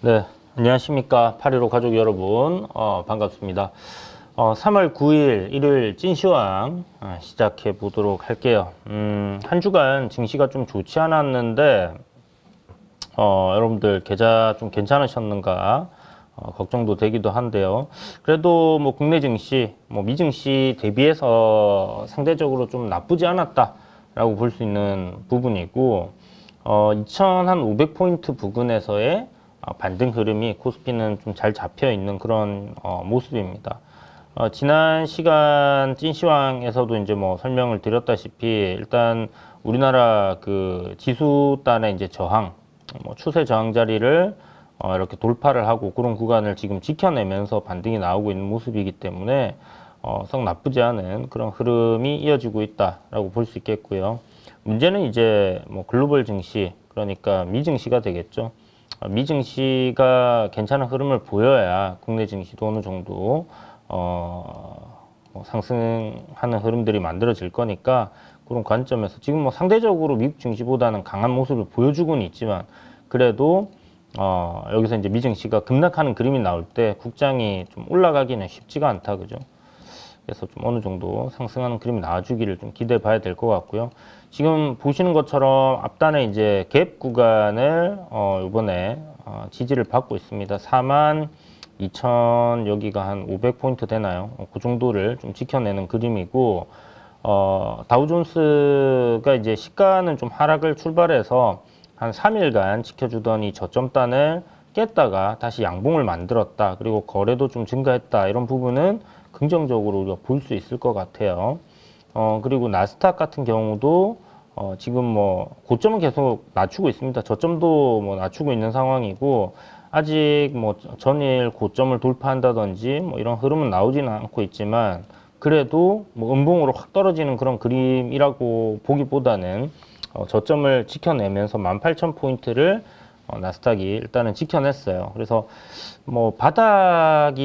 네, 안녕하십니까. 815 가족 여러분, 반갑습니다. 3월 9일 일요일 찐시황 시작해 보도록 할게요. 한 주간 증시가 좀 좋지 않았는데, 여러분들 계좌 좀 괜찮으셨는가 걱정도 되기도 한데요. 그래도 뭐 국내 증시, 뭐 미증시 대비해서 상대적으로 좀 나쁘지 않았다라고 볼 수 있는 부분이고, 2,500포인트 부근에서의 반등 흐름이 코스피는 좀 잘 잡혀 있는 그런 모습입니다. 지난 시간 찐시황에서도 이제 뭐 설명을 드렸다시피 일단 우리나라 그 지수단의 이제 저항, 뭐 추세 저항 자리를 이렇게 돌파를 하고 그런 구간을 지금 지켜내면서 반등이 나오고 있는 모습이기 때문에 썩 나쁘지 않은 그런 흐름이 이어지고 있다라고 볼 수 있겠고요. 문제는 이제 뭐 글로벌 증시, 그러니까 미증시가 되겠죠. 미증시가 괜찮은 흐름을 보여야 국내 증시도 어느 정도 뭐 상승하는 흐름들이 만들어질 거니까 그런 관점에서 지금 뭐 상대적으로 미국 증시보다는 강한 모습을 보여주고는 있지만 그래도 여기서 이제 미증시가 급락하는 그림이 나올 때 국장이 좀 올라가기는 쉽지가 않다, 그죠? 그래서 좀 어느 정도 상승하는 그림이 나와주기를 좀 기대해 봐야 될 것 같고요. 지금 보시는 것처럼 앞단에 이제 갭 구간을 이번에 지지를 받고 있습니다. 42,000 여기가 한 500포인트 되나요? 그 정도를 좀 지켜내는 그림이고, 다우존스가 이제 시가는 좀 하락을 출발해서 한 3일간 지켜주던 이 저점단을 깼다가 다시 양봉을 만들었다. 그리고 거래도 좀 증가했다. 이런 부분은 긍정적으로 우리가 볼 수 있을 것 같아요. 그리고 나스닥 같은 경우도 지금 뭐 고점은 계속 낮추고 있습니다. 저점도 뭐 낮추고 있는 상황이고 아직 뭐 전일 고점을 돌파한다든지 뭐 이런 흐름은 나오지는 않고 있지만 그래도 뭐 음봉으로 확 떨어지는 그런 그림이라고 보기보다는 저점을 지켜내면서 18,000포인트를 나스닥이 일단은 지켜냈어요. 그래서 뭐 바닥이라고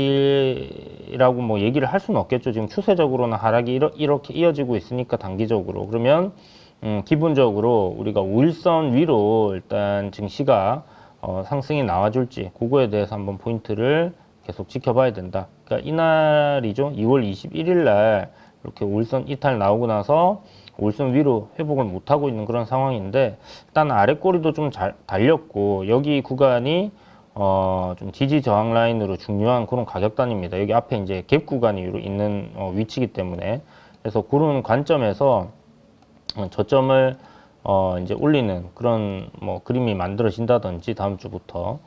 뭐 얘기를 할 수는 없겠죠. 지금 추세적으로는 하락이 이렇게 이어지고 있으니까 단기적으로. 그러면 기본적으로 우리가 5일선 위로 일단 증시가 상승이 나와줄지 그거에 대해서 한번 포인트를 계속 지켜봐야 된다. 그러니까 이날이죠. 2월 21일 날 이렇게 5일선 이탈 나오고 나서 5일선 위로 회복을 못하고 있는 그런 상황인데 일단 아래 꼬리도 좀 잘 달렸고 여기 구간이 좀 지지 저항 라인으로 중요한 그런 가격단입니다. 여기 앞에 이제 갭 구간이 있는 위치이기 때문에 그래서 그런 관점에서 저점을 이제 올리는 그런 뭐 그림이 만들어진다든지 다음 주부터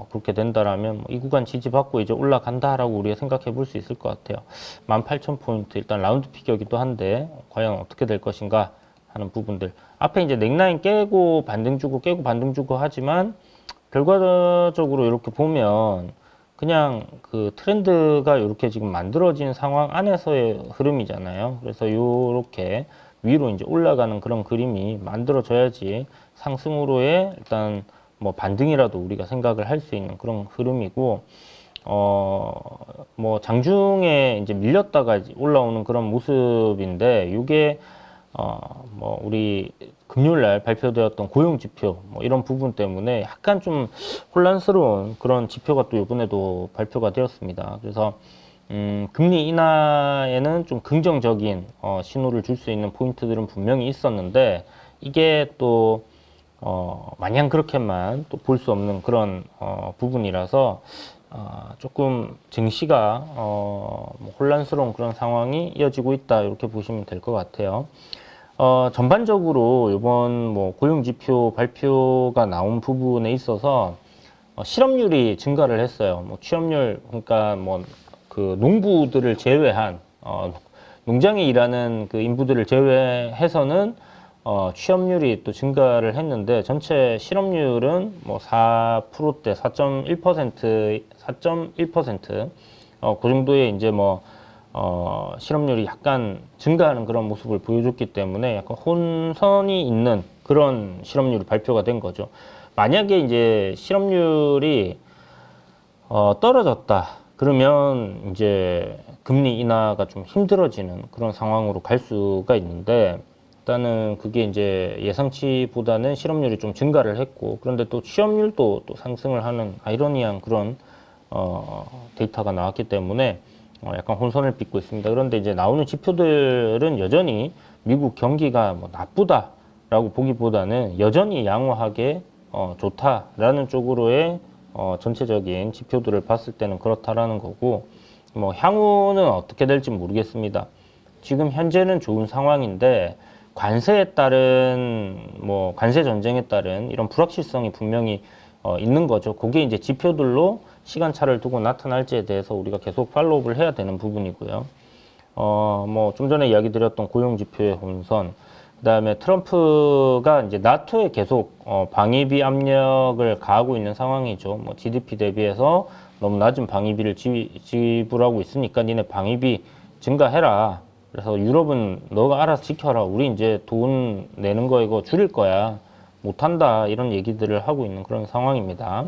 그렇게 된다라면 뭐 이 구간 지지받고 이제 올라간다라고 우리가 생각해 볼 수 있을 것 같아요. 18,000포인트 일단 라운드 피겨이기도 한데 과연 어떻게 될 것인가 하는 부분들. 앞에 이제 넥라인 깨고 반등 주고 깨고 반등 주고 하지만 결과적으로 이렇게 보면 그냥 그 트렌드가 이렇게 지금 만들어진 상황 안에서의 흐름이잖아요. 그래서 이렇게 위로 이제 올라가는 그런 그림이 만들어져야지 상승으로의 일단 뭐 반등이라도 우리가 생각을 할 수 있는 그런 흐름이고, 뭐 장중에 이제 밀렸다가 이제 올라오는 그런 모습인데, 이게 뭐 우리 금요일 날 발표되었던 고용 지표 뭐 이런 부분 때문에 약간 좀 혼란스러운 그런 지표가 또 이번에도 발표가 되었습니다. 그래서 금리 인하에는 좀 긍정적인 신호를 줄 수 있는 포인트들은 분명히 있었는데 이게 또 마냥 그렇게만 또 볼 수 없는 그런 부분이라서 조금 증시가 뭐 혼란스러운 그런 상황이 이어지고 있다 이렇게 보시면 될 것 같아요. 전반적으로 이번 뭐 고용지표 발표가 나온 부분에 있어서 실업률이 증가를 했어요. 뭐 취업률, 그러니까 뭐 그 농부들을 제외한 농장에 일하는 그 인부들을 제외해서는 취업률이 또 증가를 했는데 전체 실업률은 뭐 4%대 4.1% 4.1% 그 정도의 이제 뭐 실업률이 약간 증가하는 그런 모습을 보여줬기 때문에 약간 혼선이 있는 그런 실업률이 발표가 된 거죠. 만약에 이제 실업률이 떨어졌다. 그러면 이제 금리 인하가 좀 힘들어지는 그런 상황으로 갈 수가 있는데 일단은 그게 이제 예상치보다는 실업률이 좀 증가를 했고, 그런데 또 취업률도 또 상승을 하는 아이러니한 그런 데이터가 나왔기 때문에 약간 혼선을 빚고 있습니다. 그런데 이제 나오는 지표들은 여전히 미국 경기가 뭐 나쁘다라고 보기보다는 여전히 양호하게 좋다라는 쪽으로의 전체적인 지표들을 봤을 때는 그렇다라는 거고, 뭐 향후는 어떻게 될지 모르겠습니다. 지금 현재는 좋은 상황인데 관세에 따른 뭐 관세 전쟁에 따른 이런 불확실성이 분명히 있는 거죠. 그게 이제 지표들로 시간차를 두고 나타날지에 대해서 우리가 계속 팔로우를 해야 되는 부분이고요. 뭐 좀 전에 이야기 드렸던 고용 지표의 혼선, 그다음에 트럼프가 이제 나토에 계속 방위비 압력을 가하고 있는 상황이죠. 뭐 GDP 대비해서 너무 낮은 방위비를 지불하고 있으니까 니네 방위비 증가해라. 그래서 유럽은 너가 알아서 지켜라. 우리 이제 돈 내는 거 이거 줄일 거야. 못한다. 이런 얘기들을 하고 있는 그런 상황입니다.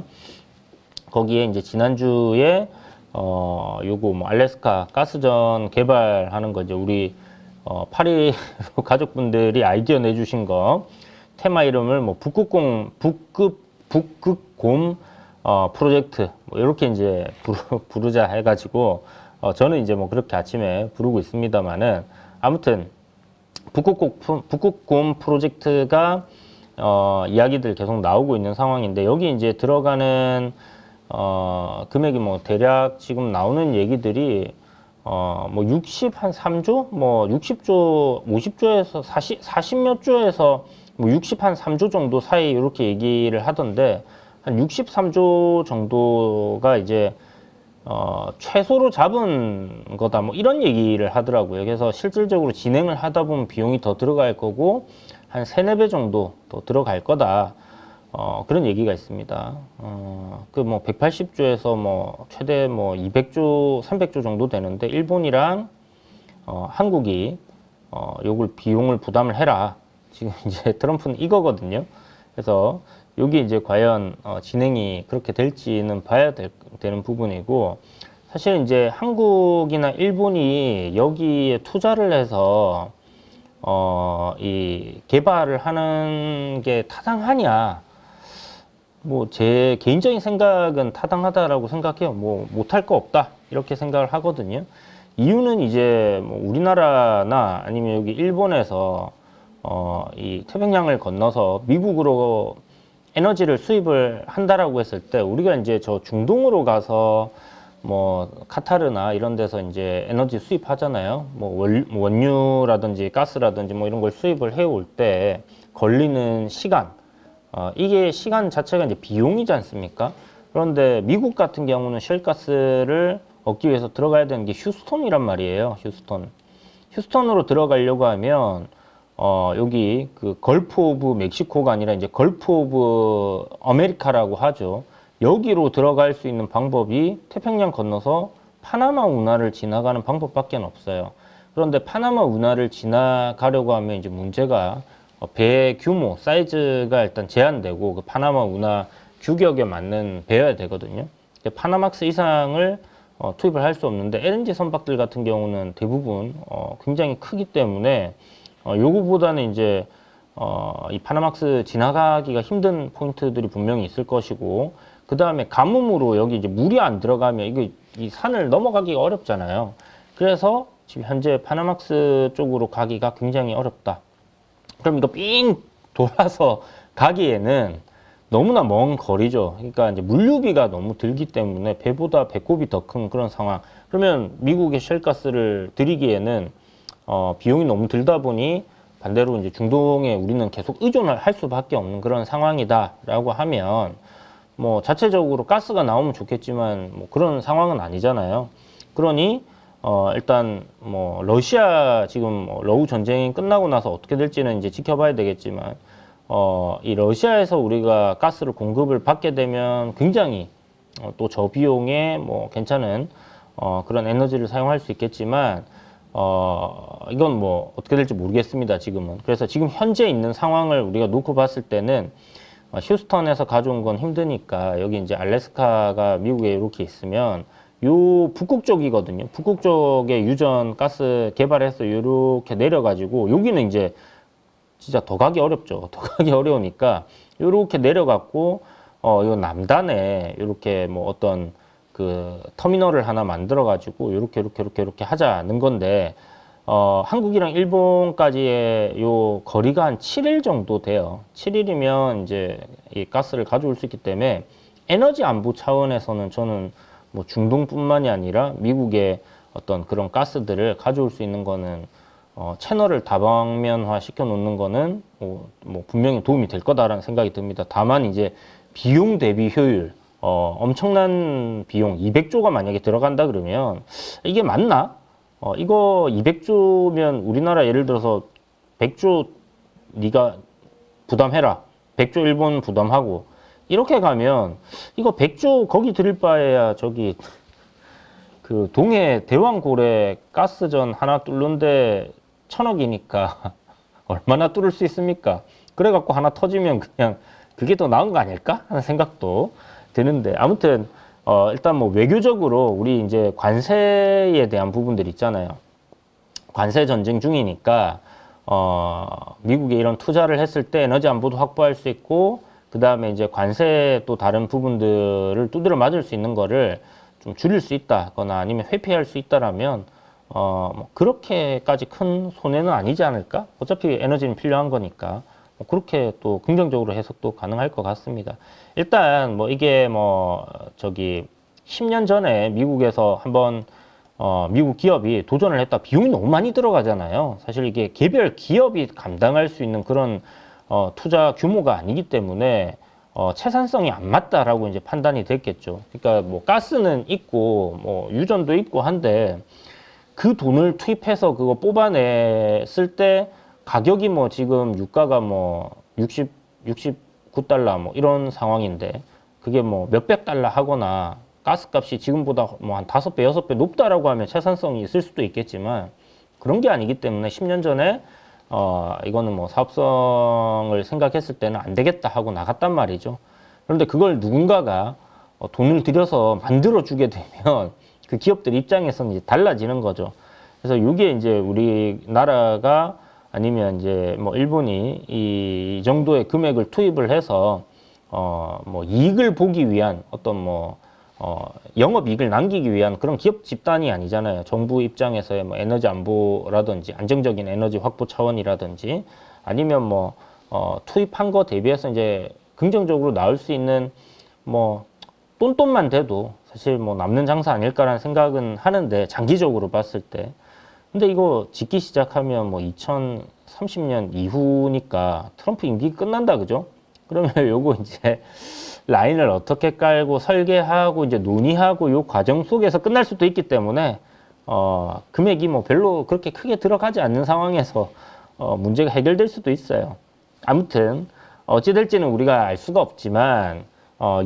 거기에 이제 지난주에 요거 뭐 알래스카 가스전 개발하는 거 이제 우리 파리 가족분들이 아이디어 내주신 거 테마 이름을 뭐 북극곰 프로젝트 뭐 이렇게 이제 부르자 해가지고 저는 이제 뭐 그렇게 아침에 부르고 있습니다만은 아무튼 북극곰 프로젝트가 이야기들 계속 나오고 있는 상황인데 여기 이제 들어가는 금액이 뭐 대략 지금 나오는 얘기들이 뭐 60 한 3조 뭐 60조 50조에서 40몇 조에서 뭐 60 한 3조 정도 사이 이렇게 얘기를 하던데 한 63조 정도가 이제 최소로 잡은 거다 뭐 이런 얘기를 하더라고요. 그래서 실질적으로 진행을 하다 보면 비용이 더 들어갈 거고 한 3, 4배 정도 더 들어갈 거다. 그런 얘기가 있습니다. 그 뭐 180조에서 뭐 최대 뭐 200조, 300조 정도 되는데 일본이랑 한국이 요걸 비용을 부담을 해라. 지금 이제 트럼프는 이거거든요. 그래서 여기 이제 과연 진행이 그렇게 될지는 봐야 되는 부분이고, 사실 이제 한국이나 일본이 여기에 투자를 해서 이 개발을 하는 게 타당하냐? 뭐 제 개인적인 생각은 타당하다라고 생각해요. 뭐 못할 거 없다 이렇게 생각을 하거든요. 이유는 이제 뭐 우리나라나 아니면 여기 일본에서 이 태평양을 건너서 미국으로 에너지를 수입을 한다라고 했을 때 우리가 이제 저 중동으로 가서 뭐 카타르나 이런 데서 이제 에너지 수입하잖아요. 뭐 원유라든지 가스라든지 뭐 이런 걸 수입을 해올 때 걸리는 시간, 이게 시간 자체가 이제 비용이지 않습니까? 그런데 미국 같은 경우는 쉘가스를 얻기 위해서 들어가야 되는 게 휴스턴이란 말이에요. 휴스턴으로 들어가려고 하면 여기 그 걸프 오브 멕시코가 아니라 이제 걸프 오브 아메리카라고 하죠. 여기로 들어갈 수 있는 방법이 태평양 건너서 파나마 운하를 지나가는 방법밖에 없어요. 그런데 파나마 운하를 지나가려고 하면 이제 문제가 배 규모, 사이즈가 일단 제한되고 그 파나마 운하 규격에 맞는 배여야 되거든요. 파나막스 이상을 투입을 할 수 없는데 LNG 선박들 같은 경우는 대부분 굉장히 크기 때문에 요거보다는 이제 이 파나막스 지나가기가 힘든 포인트들이 분명히 있을 것이고, 그 다음에 가뭄으로 여기 이제 물이 안 들어가면 이게 이 산을 넘어가기가 어렵잖아요. 그래서 지금 현재 파나막스 쪽으로 가기가 굉장히 어렵다. 그럼 이거 삥 돌아서 가기에는 너무나 먼 거리죠. 그러니까 이제 물류비가 너무 들기 때문에 배보다 배꼽이 더 큰 그런 상황. 그러면 미국의 쉘가스를 들이기에는 비용이 너무 들다 보니 반대로 이제 중동에 우리는 계속 의존을 할 수밖에 없는 그런 상황이다라고 하면 뭐 자체적으로 가스가 나오면 좋겠지만 뭐 그런 상황은 아니잖아요. 그러니 일단 뭐 러시아 지금 러우 전쟁이 끝나고 나서 어떻게 될지는 이제 지켜봐야 되겠지만 이 러시아에서 우리가 가스를 공급을 받게 되면 굉장히 또 저비용에 뭐 괜찮은 그런 에너지를 사용할 수 있겠지만 이건 뭐 어떻게 될지 모르겠습니다, 지금은. 그래서 지금 현재 있는 상황을 우리가 놓고 봤을 때는 휴스턴에서 가져온 건 힘드니까 여기 이제 알래스카가 미국에 이렇게 있으면 요 북극 쪽이거든요. 북극 쪽에 유전 가스 개발해서 이렇게 내려가지고 여기는 이제 진짜 더 가기 어렵죠. 더 가기 어려우니까 이렇게 내려갔고 요 남단에 이렇게 뭐 어떤 그 터미널을 하나 만들어 가지고 이렇게 하자는 건데 한국이랑 일본까지의 요 거리가 한 7일 정도 돼요. 7일이면 이제 이 가스를 가져올 수 있기 때문에 에너지 안보 차원에서는 저는 뭐 중동뿐만이 아니라 미국의 어떤 그런 가스들을 가져올 수 있는 거는 채널을 다방면화 시켜 놓는 거는 뭐 분명히 도움이 될 거다라는 생각이 듭니다. 다만 이제 비용 대비 효율, 엄청난 비용 200조가 만약에 들어간다 그러면 이게 맞나? 이거 200조면 우리나라 예를 들어서 100조 네가 부담해라. 100조 일본 부담하고 이렇게 가면 이거 100조 거기 들일 바에야 저기 그 동해 대왕고래 가스전 하나 뚫는데 1,000억이니까 얼마나 뚫을 수 있습니까? 그래갖고 하나 터지면 그냥 그게 더 나은 거 아닐까 하는 생각도 드는데 아무튼 일단 뭐 외교적으로 우리 이제 관세에 대한 부분들 있잖아요. 관세 전쟁 중이니까 미국에 이런 투자를 했을 때 에너지 안보도 확보할 수 있고 그 다음에 이제 관세 또 다른 부분들을 두드려 맞을 수 있는 거를 좀 줄일 수 있다거나 아니면 회피할 수 있다라면 뭐 그렇게까지 큰 손해는 아니지 않을까? 어차피 에너지는 필요한 거니까 뭐 그렇게 또 긍정적으로 해석도 가능할 것 같습니다. 일단 뭐 이게 뭐 저기 10년 전에 미국에서 한번 미국 기업이 도전을 했다. 비용이 너무 많이 들어가잖아요. 사실 이게 개별 기업이 감당할 수 있는 그런 투자 규모가 아니기 때문에 채산성이 안 맞다라고 이제 판단이 됐겠죠. 그러니까 뭐 가스는 있고 뭐 유전도 있고 한데 그 돈을 투입해서 그거 뽑아냈을 때 가격이 뭐 지금 유가가 뭐 69달러 뭐 이런 상황인데 그게 뭐 몇백 달러 하거나 가스값이 지금보다 뭐 한 5배, 6배 높다라고 하면 채산성이 있을 수도 있겠지만 그런 게 아니기 때문에 10년 전에 이거는 뭐 사업성을 생각했을 때는 안 되겠다 하고 나갔단 말이죠. 그런데 그걸 누군가가 돈을 들여서 만들어 주게 되면 그 기업들 입장에서는 이제 달라지는 거죠. 그래서 이게 이제 우리나라가 아니면 이제 뭐 일본이 이 정도의 금액을 투입을 해서 뭐 이익을 보기 위한 어떤 뭐 영업이익을 남기기 위한 그런 기업 집단이 아니잖아요. 정부 입장에서의 뭐 에너지 안보라든지 안정적인 에너지 확보 차원이라든지 아니면 뭐 투입한 거 대비해서 이제 긍정적으로 나올 수 있는 뭐 똔똔만 돼도 사실 뭐 남는 장사 아닐까라는 생각은 하는데 장기적으로 봤을 때 근데 이거 짓기 시작하면 뭐 2030년 이후니까 트럼프 임기 끝난다 그죠? 그러면 요거 이제 라인을 어떻게 깔고 설계하고 이제 논의하고 요 과정 속에서 끝날 수도 있기 때문에 금액이 뭐 별로 그렇게 크게 들어가지 않는 상황에서 문제가 해결될 수도 있어요. 아무튼 어찌 될지는 우리가 알 수가 없지만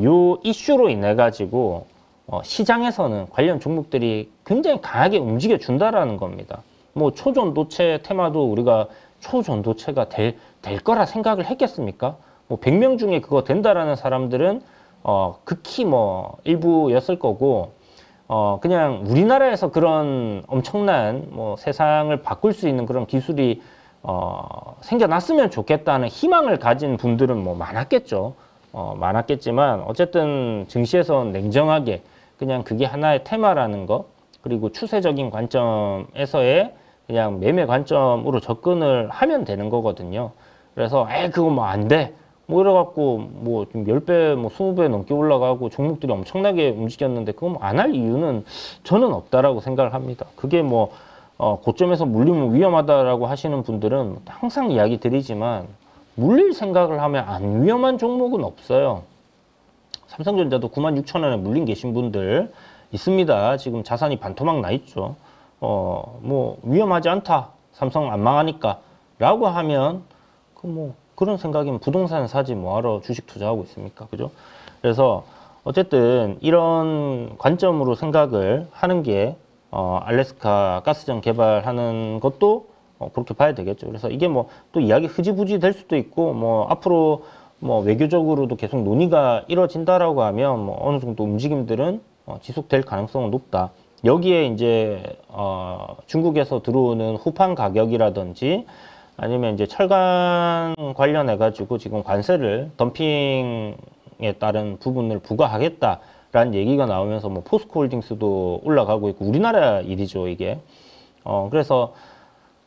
요 이슈로 인해 가지고 시장에서는 관련 종목들이 굉장히 강하게 움직여 준다라는 겁니다. 뭐 초전도체 테마도 우리가 초전도체가 될 거라 생각을 했겠습니까? 뭐 100명 중에 그거 된다라는 사람들은 극히 뭐 일부였을 거고 그냥 우리나라에서 그런 엄청난 뭐 세상을 바꿀 수 있는 그런 기술이 생겨났으면 좋겠다는 희망을 가진 분들은 뭐 많았겠죠. 많았겠지만 어쨌든 증시에서는 냉정하게 그냥 그게 하나의 테마라는 거 그리고 추세적인 관점에서의 그냥 매매 관점으로 접근을 하면 되는 거거든요. 그래서 그거 뭐 안 돼. 뭐 이래갖고 뭐 좀 10배 뭐 20배 넘게 올라가고 종목들이 엄청나게 움직였는데 그거 뭐 안 할 이유는 저는 없다라고 생각을 합니다. 그게 뭐 고점에서 물리면 위험하다라고 하시는 분들은 항상 이야기 드리지만 물릴 생각을 하면 안 위험한 종목은 없어요. 삼성전자도 96,000원에 물린 계신 분들 있습니다. 지금 자산이 반토막 나 있죠. 뭐 위험하지 않다. 삼성 안 망하니까 라고 하면 뭐 그런 생각이면 부동산 사지 뭐하러 주식 투자하고 있습니까? 그죠? 그래서 어쨌든 이런 관점으로 생각을 하는 게 알래스카 가스전 개발하는 것도 그렇게 봐야 되겠죠. 그래서 이게 뭐 또 이야기 흐지부지 될 수도 있고 뭐 앞으로 뭐 외교적으로도 계속 논의가 이뤄진다라고 하면 뭐 어느 정도 움직임들은 지속될 가능성은 높다. 여기에 이제 중국에서 들어오는 후판 가격이라든지 아니면 이제 철강 관련해 가지고 지금 관세를 덤핑에 따른 부분을 부과하겠다라는 얘기가 나오면서 뭐 포스코홀딩스도 올라가고 있고 우리나라 일이죠 이게. 그래서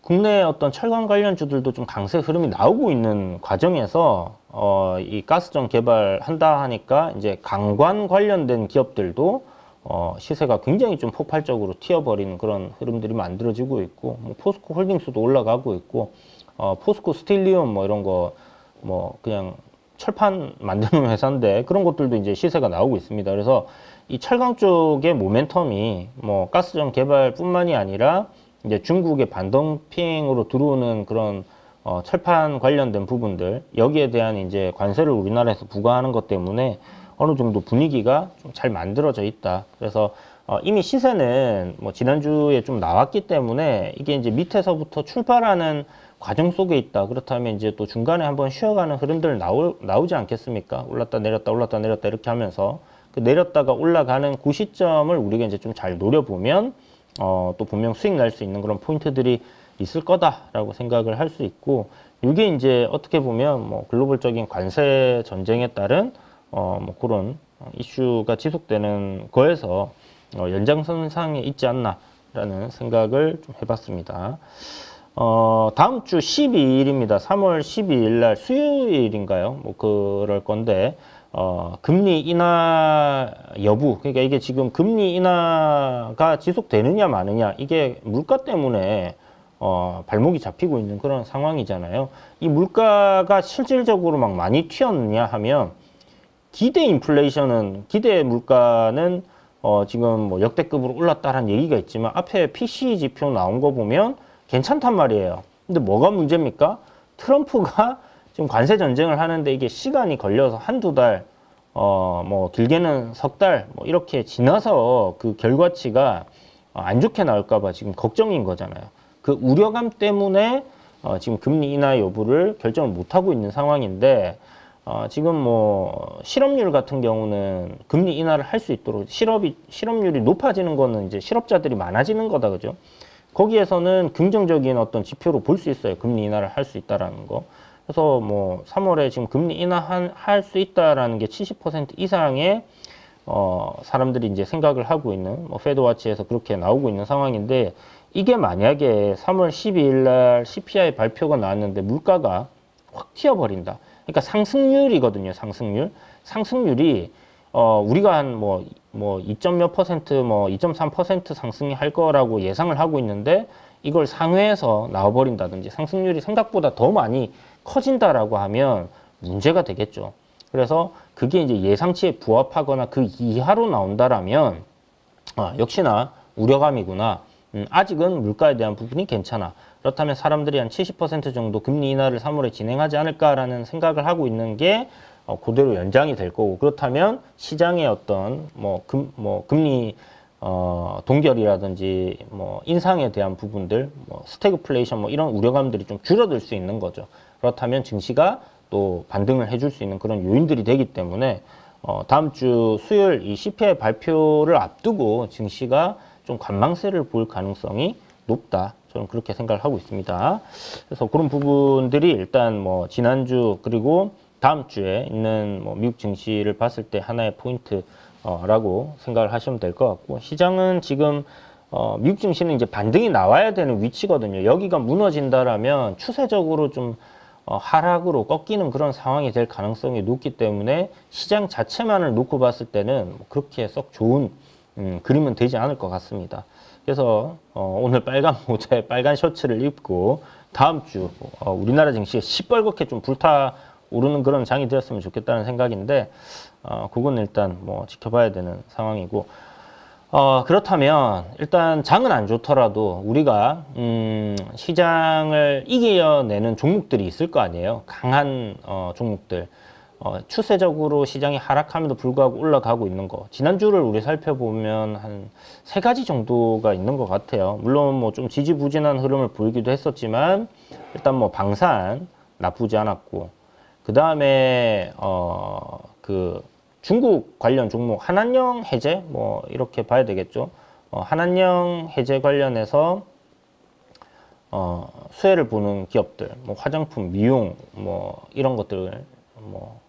국내 어떤 철강 관련주들도 좀 강세 흐름이 나오고 있는 과정에서 이 가스전 개발한다 하니까 이제 강관 관련된 기업들도 시세가 굉장히 좀 폭발적으로 튀어버리는 그런 흐름들이 만들어지고 있고, 뭐 포스코 홀딩스도 올라가고 있고, 포스코 스틸리움 뭐 이런 거 뭐 그냥 철판 만드는 회사인데 그런 것들도 이제 시세가 나오고 있습니다. 그래서 이 철강 쪽의 모멘텀이 뭐 가스전 개발뿐만이 아니라 이제 중국의 반덤핑으로 들어오는 그런 철판 관련된 부분들 여기에 대한 이제 관세를 우리나라에서 부과하는 것 때문에 어느 정도 분위기가 좀 잘 만들어져 있다. 그래서 이미 시세는 뭐 지난주에 좀 나왔기 때문에 이게 이제 밑에서부터 출발하는 과정 속에 있다. 그렇다면 이제 또 중간에 한번 쉬어가는 흐름들 나오지 않겠습니까? 올랐다 내렸다 올랐다 내렸다 이렇게 하면서 그 내렸다가 올라가는 그 시점을 우리가 이제 좀 잘 노려보면 또 분명 수익 날 수 있는 그런 포인트들이 있을 거다라고 생각을 할 수 있고, 이게 이제 어떻게 보면 뭐 글로벌적인 관세 전쟁에 따른 뭐 그런 이슈가 지속되는 거에서 연장선상에 있지 않나라는 생각을 좀 해봤습니다. 다음 주 12일입니다. 3월 12일 날 수요일인가요? 뭐 그럴 건데 금리 인하 여부, 그러니까 이게 지금 금리 인하가 지속되느냐 마느냐, 이게 물가 때문에 발목이 잡히고 있는 그런 상황이잖아요. 이 물가가 실질적으로 막 많이 튀었느냐 하면 기대 인플레이션은, 기대 물가는 지금 뭐 역대급으로 올랐다라는 얘기가 있지만 앞에 PCE 지표 나온 거 보면 괜찮단 말이에요. 근데 뭐가 문제입니까? 트럼프가 지금 관세 전쟁을 하는데 이게 시간이 걸려서 한두 달, 뭐 길게는 석 달, 뭐 이렇게 지나서 그 결과치가 안 좋게 나올까봐 지금 걱정인 거잖아요. 그 우려감 때문에 지금 금리 인하 여부를 결정을 못 하고 있는 상황인데, 지금 뭐 실업률 같은 경우는 금리 인하를 할 수 있도록 실업률이 높아지는 거는 이제 실업자들이 많아지는 거다, 그죠? 거기에서는 긍정적인 어떤 지표로 볼 수 있어요. 금리 인하를 할 수 있다라는 거. 그래서 뭐 3월에 지금 금리 인하할 수 있다라는 게 70% 이상의 사람들이 이제 생각을 하고 있는, 뭐 페드와치에서 그렇게 나오고 있는 상황인데, 이게 만약에 3월 12일 날 CPI 발표가 나왔는데 물가가 확 튀어버린다. 그러니까 상승률이거든요. 상승률이 우리가 한 뭐 2점 몇 퍼센트, 뭐 2.3% 상승이 할 거라고 예상을 하고 있는데 이걸 상회해서 나와버린다든지 상승률이 생각보다 더 많이 커진다라고 하면 문제가 되겠죠. 그래서 그게 이제 예상치에 부합하거나 그 이하로 나온다라면 역시나 우려감이구나. 아직은 물가에 대한 부분이 괜찮아. 그렇다면 사람들이 한 70% 정도 금리 인하를 3월에 진행하지 않을까라는 생각을 하고 있는 게 그대로 연장이 될 거고, 그렇다면 시장의 어떤 금리 동결이라든지 뭐 인상에 대한 부분들, 뭐 스태그플레이션 뭐 이런 우려감들이 좀 줄어들 수 있는 거죠. 그렇다면 증시가 또 반등을 해줄 수 있는 그런 요인들이 되기 때문에 다음 주 수요일 이 CPI 발표를 앞두고 증시가 좀 관망세를 볼 가능성이 높다. 저는 그렇게 생각을 하고 있습니다. 그래서 그런 부분들이 일단 뭐 지난주 그리고 다음 주에 있는 뭐 미국 증시를 봤을 때 하나의 포인트라고 생각을 하시면 될 것 같고, 시장은 지금 미국 증시는 이제 반등이 나와야 되는 위치거든요. 여기가 무너진다라면 추세적으로 좀 하락으로 꺾이는 그런 상황이 될 가능성이 높기 때문에 시장 자체만을 놓고 봤을 때는 그렇게 썩 좋은 그림은 되지 않을 것 같습니다. 그래서 오늘 빨간 모자에 빨간 셔츠를 입고 다음 주 우리나라 증시가 시뻘겋게 좀 불타오르는 그런 장이 되었으면 좋겠다는 생각인데, 그건 일단 뭐 지켜봐야 되는 상황이고, 그렇다면 일단 장은 안 좋더라도 우리가 시장을 이겨내는 종목들이 있을 거 아니에요. 강한 종목들. 추세적으로 시장이 하락함에도 불구하고 올라가고 있는 거. 지난주를 우리 살펴보면 한 3가지 정도가 있는 것 같아요. 물론 뭐 좀 지지부진한 흐름을 보이기도 했었지만, 일단 뭐 방산 나쁘지 않았고, 그 다음에 그 중국 관련 종목 한안령 해제 뭐 이렇게 봐야 되겠죠. 한안령 해제 관련해서 수혜를 보는 기업들, 뭐 화장품, 미용, 뭐 이런 것들, 뭐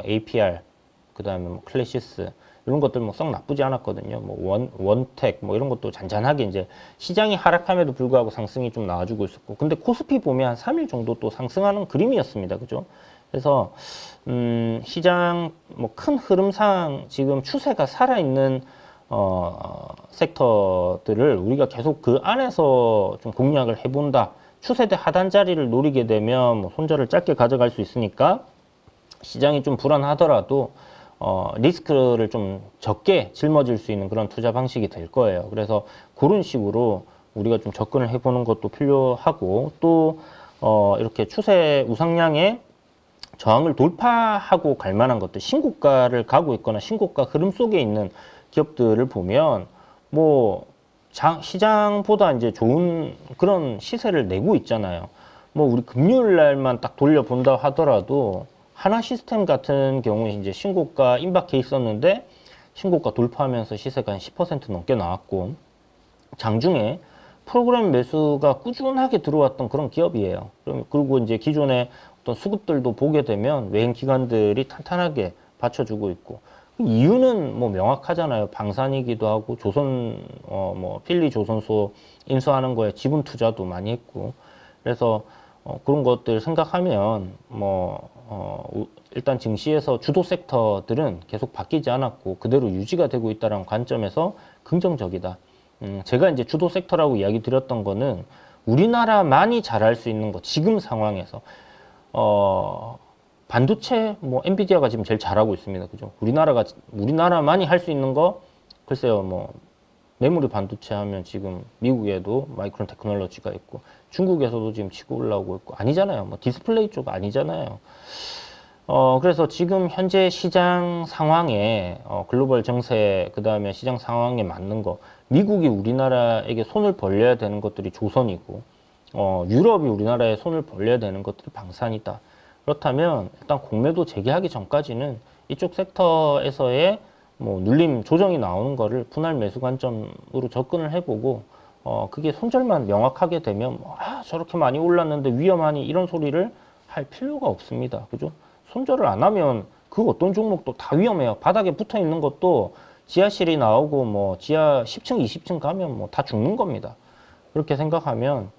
APR, 그다음에 뭐 클래시스 이런 것들 뭐 썩 나쁘지 않았거든요. 뭐 원텍 뭐 이런 것도 잔잔하게 이제 시장이 하락함에도 불구하고 상승이 좀 나와주고 있었고, 근데 코스피 보면 한 3일 정도 또 상승하는 그림이었습니다. 그죠? 그래서 시장 뭐 큰 흐름상 지금 추세가 살아있는 섹터들을 우리가 계속 그 안에서 좀 공략을 해본다. 추세대 하단 자리를 노리게 되면 뭐 손절을 짧게 가져갈 수 있으니까 시장이 좀 불안하더라도 리스크를 좀 적게 짊어질 수 있는 그런 투자 방식이 될 거예요. 그래서 그런 식으로 우리가 좀 접근을 해보는 것도 필요하고, 또 이렇게 추세 우상향의 저항을 돌파하고 갈 만한 것들, 신고가를 가고 있거나 신고가 흐름 속에 있는 기업들을 보면 뭐 시장보다 이제 좋은 그런 시세를 내고 있잖아요. 뭐 우리 금요일 날만 딱 돌려본다 하더라도 하나 시스템 같은 경우에 이제 신고가 임박해 있었는데 신고가 돌파하면서 시세가 한 10% 넘게 나왔고, 장중에 프로그램 매수가 꾸준하게 들어왔던 그런 기업이에요. 그리고 이제 기존에 어떤 수급들도 보게 되면 외인 기관들이 탄탄하게 받쳐주고 있고, 이유는 뭐 명확하잖아요. 방산이기도 하고 뭐 필리 조선소 인수하는 거에 지분 투자도 많이 했고, 그래서 그런 것들 생각하면 일단 증시에서 주도 섹터들은 계속 바뀌지 않았고 그대로 유지가 되고 있다는 관점에서 긍정적이다. 제가 이제 주도 섹터라고 이야기 드렸던 거는 우리나라만이 잘할 수 있는 거, 지금 상황에서 반도체 뭐 엔비디아가 지금 제일 잘하고 있습니다. 그죠? 우리나라만이 할 수 있는 거, 글쎄요, 뭐 메모리 반도체 하면 지금 미국에도 마이크론 테크놀로지가 있고 중국에서도 지금 치고 올라오고 있고, 아니잖아요. 뭐 디스플레이 쪽 아니잖아요. 그래서 지금 현재 시장 상황에 글로벌 정세, 그 다음에 시장 상황에 맞는 거, 미국이 우리나라에게 손을 벌려야 되는 것들이 조선이고, 유럽이 우리나라에 손을 벌려야 되는 것들이 방산이다. 그렇다면 일단 공매도 재개하기 전까지는 이쪽 섹터에서의 뭐 눌림 조정이 나오는 거를 분할 매수 관점으로 접근을 해보고, 그게 손절만 명확하게 되면 저렇게 많이 올랐는데 위험하니 이런 소리를 할 필요가 없습니다. 그죠? 손절을 안 하면 그 어떤 종목도 다 위험해요. 바닥에 붙어 있는 것도 지하실이 나오고 뭐 지하 10층, 20층 가면 뭐 다 죽는 겁니다. 그렇게 생각하면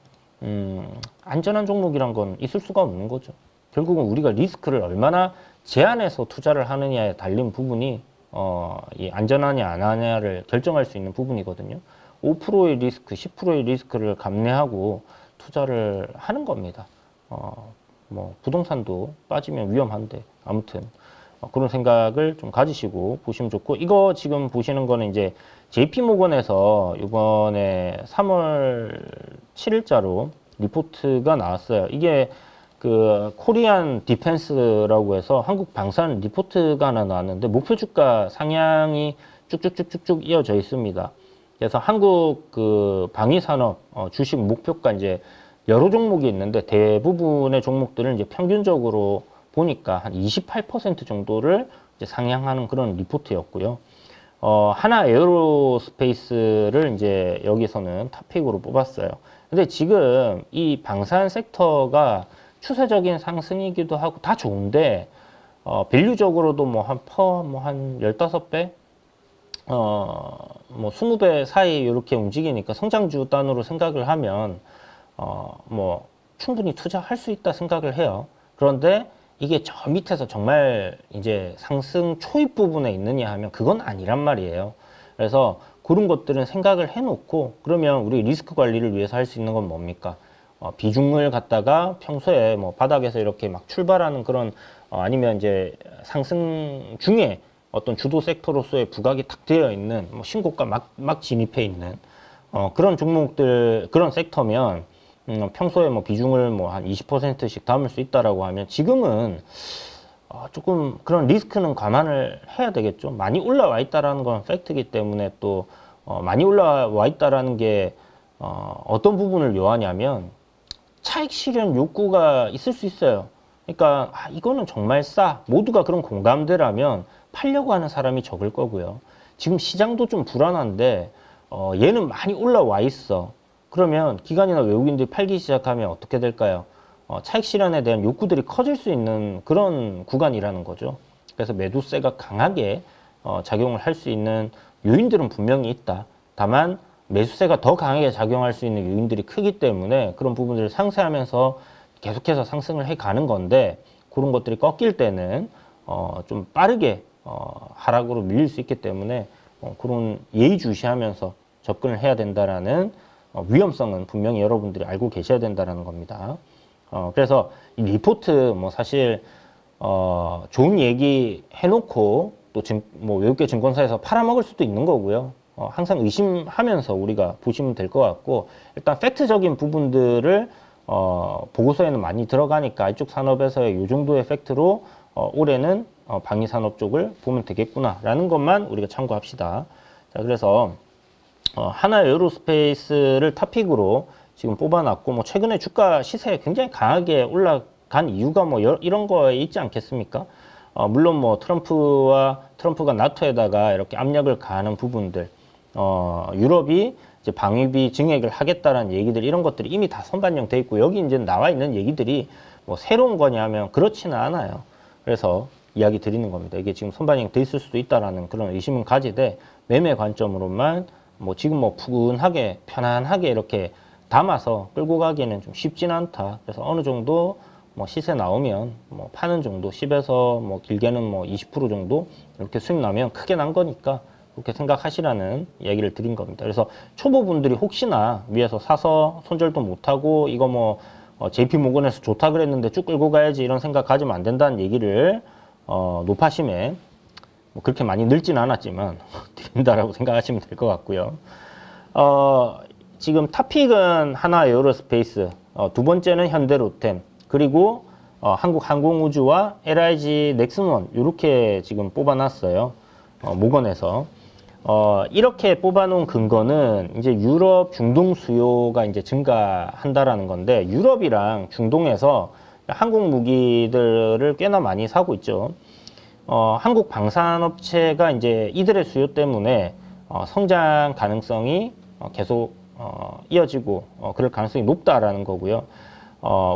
안전한 종목이란 건 있을 수가 없는 거죠. 결국은 우리가 리스크를 얼마나 제한해서 투자를 하느냐에 달린 부분이 이 안전하냐 안 하냐를 결정할 수 있는 부분이거든요. 5%의 리스크, 10%의 리스크를 감내하고 투자를 하는 겁니다. 뭐 부동산도 빠지면 위험한데, 아무튼 그런 생각을 좀 가지시고 보시면 좋고, 이거 지금 보시는 거는 이제 JP모건에서 이번에 3월 7일자로 리포트가 나왔어요. 이게 그 코리안 디펜스라고 해서 한국 방산 리포트가 하나 나왔는데 목표 주가 상향이 쭉쭉쭉쭉쭉 이어져 있습니다. 그래서 한국 그 방위 산업 주식 목표가 이제 여러 종목이 있는데 대부분의 종목들은 이제 평균적으로 보니까 한 28% 정도를 이제 상향하는 그런 리포트였고요. 하나 에어로스페이스를 이제 여기서는 탑픽으로 뽑았어요. 근데 지금 이 방산 섹터가 추세적인 상승이기도 하고 다 좋은데, 밸류적으로도 뭐 한 15배? 뭐 20배 사이 이렇게 움직이니까 성장주 단으로 생각을 하면, 뭐 충분히 투자할 수 있다 생각을 해요. 그런데 이게 저 밑에서 정말 이제 상승 초입 부분에 있느냐 하면 그건 아니란 말이에요. 그래서 그런 것들은 생각을 해놓고, 그러면 우리 리스크 관리를 위해서 할 수 있는 건 뭡니까? 비중을 갖다가 평소에 뭐 바닥에서 이렇게 막 출발하는 그런 아니면 이제 상승 중에 어떤 주도 섹터로서의 부각이 탁 되어 있는 뭐 신고가 막 진입해 있는 그런 종목들, 그런 섹터면 평소에 뭐 비중을 뭐 한 20%씩 담을 수 있다라고 하면 지금은 조금 그런 리스크는 감안을 해야 되겠죠. 많이 올라와 있다라는 건 팩트이기 때문에, 또 많이 올라와 있다라는 게 어떤 부분을 요하냐면 차익 실현 욕구가 있을 수 있어요. 그러니까 이거는 정말 싸, 모두가 그런 공감대라면 팔려고 하는 사람이 적을 거고요. 지금 시장도 좀 불안한데 얘는 많이 올라와 있어. 그러면 기관이나 외국인들이 팔기 시작하면 어떻게 될까요? 차익 실현에 대한 욕구들이 커질 수 있는 그런 구간이라는 거죠. 그래서 매도세가 강하게 작용을 할 수 있는 요인들은 분명히 있다. 다만 매수세가 더 강하게 작용할 수 있는 요인들이 크기 때문에 그런 부분들을 상쇄하면서 계속해서 상승을 해 가는 건데, 그런 것들이 꺾일 때는 좀 빠르게 하락으로 밀릴 수 있기 때문에 그런 예의주시하면서 접근을 해야 된다라는 위험성은 분명히 여러분들이 알고 계셔야 된다라는 겁니다. 그래서 이 리포트 뭐 사실 좋은 얘기 해놓고 또 뭐 외국계 증권사에서 팔아먹을 수도 있는 거고요. 항상 의심하면서 우리가 보시면 될 것 같고, 일단 팩트적인 부분들을 보고서에는 많이 들어가니까 이쪽 산업에서의 이 정도의 팩트로 올해는 방위산업 쪽을 보면 되겠구나라는 것만 우리가 참고합시다. 자, 그래서 하나 에어로스페이스를 탑픽으로 지금 뽑아놨고, 뭐 최근에 주가 시세 굉장히 강하게 올라간 이유가 뭐 이런 거에 있지 않겠습니까? 물론 뭐 트럼프가 나토에다가 이렇게 압력을 가하는 부분들, 유럽이 이제 방위비 증액을 하겠다라는 얘기들, 이런 것들이 이미 다 선반영 돼 있고, 여기 이제 나와 있는 얘기들이 뭐 새로운 거냐면 그렇지는 않아요. 그래서 이야기 드리는 겁니다. 이게 지금 선반영 돼 있을 수도 있다라는 그런 의심은 가지되, 매매 관점으로만 뭐 지금 뭐 푸근하게 편안하게 이렇게 담아서 끌고 가기에는 좀 쉽진 않다. 그래서 어느 정도 뭐 시세 나오면 뭐 파는 정도, 10에서 뭐 길게는 뭐 20% 정도 이렇게 수익 나면 크게 난 거니까 그렇게 생각하시라는 얘기를 드린 겁니다. 그래서 초보분들이 혹시나 위에서 사서 손절도 못하고 이거 뭐 JP 모건에서 좋다 그랬는데 쭉 끌고 가야지 이런 생각 가지면 안 된다는 얘기를 높아심에 뭐 그렇게 많이 늘지는 않았지만 드린다라고 생각하시면 될 것 같고요. 지금 탑픽은 하나 에어로스페이스, 두 번째는 현대로템, 그리고 한국항공우주와 LIG 넥슨원 이렇게 지금 뽑아놨어요. 모건에서. 이렇게 뽑아놓은 근거는 이제 유럽 중동 수요가 이제 증가한다라는 건데, 유럽이랑 중동에서 한국 무기들을 꽤나 많이 사고 있죠. 한국 방산업체가 이제 이들의 수요 때문에 성장 가능성이 계속 이어지고 그럴 가능성이 높다라는 거고요.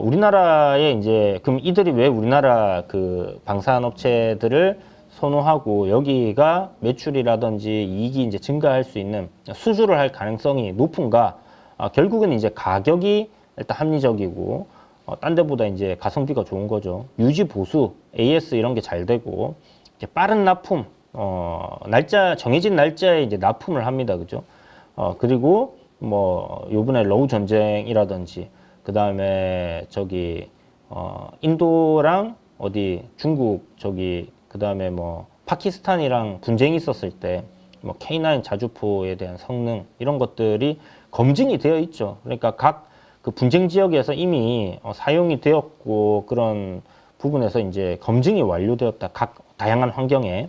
우리나라에 이제 그럼 이들이 왜 우리나라 그 방산업체들을 선호하고 여기가 매출이라든지 이익이 이제 증가할 수 있는 수주를 할 가능성이 높은가? 결국은 이제 가격이 일단 합리적이고 딴 데보다 이제 가성비가 좋은 거죠. 유지 보수, AS 이런 게 잘 되고, 이제 빠른 납품, 정해진 날짜에 이제 납품을 합니다. 그죠? 그리고 뭐 요번에 러우 전쟁이라든지, 그 다음에 인도랑 중국 그 다음에 뭐 파키스탄이랑 분쟁이 있었을 때 뭐 K9 자주포에 대한 성능 이런 것들이 검증이 되어 있죠. 그러니까 각 그 분쟁 지역에서 이미 사용이 되었고, 그런 부분에서 이제 검증이 완료되었다. 각 다양한 환경에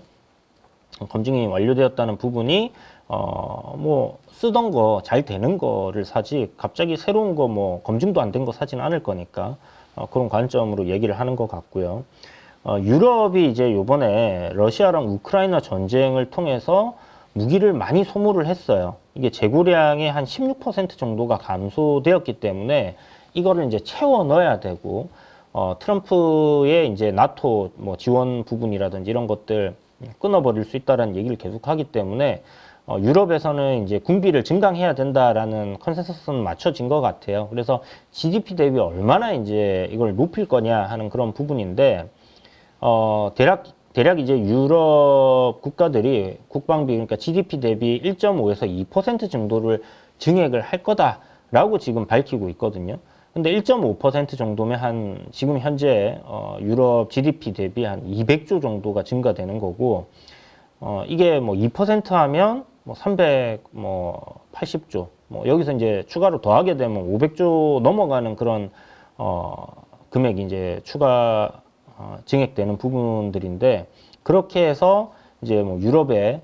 검증이 완료되었다는 부분이 뭐 쓰던 거 잘 되는 거를 사지, 갑자기 새로운 거 뭐 검증도 안 된 거 사지는 않을 거니까 그런 관점으로 얘기를 하는 것 같고요. 유럽이 이제 요번에 러시아랑 우크라이나 전쟁을 통해서 무기를 많이 소모를 했어요. 이게 재고량의 한 16% 정도가 감소되었기 때문에 이거를 이제 채워 넣어야 되고, 트럼프의 이제 나토 뭐 지원 부분이라든지 이런 것들 끊어버릴 수 있다라는 얘기를 계속 하기 때문에 유럽에서는 이제 군비를 증강해야 된다라는 컨센서스는 맞춰진 것 같아요. 그래서 GDP 대비 얼마나 이제 이걸 높일 거냐 하는 그런 부분인데, 대략 이제 유럽 국가들이 국방비, 그러니까 GDP 대비 1.5에서 2% 정도를 증액을 할 거다라고 지금 밝히고 있거든요. 근데 1.5% 정도면 지금 현재 유럽 GDP 대비 한 200조 정도가 증가되는 거고, 이게 뭐 2% 하면 뭐 380조, 뭐 여기서 이제 추가로 더하게 되면 500조 넘어가는 그런 금액이 이제 추가 증액되는 부분들인데, 그렇게 해서 이제 뭐 유럽의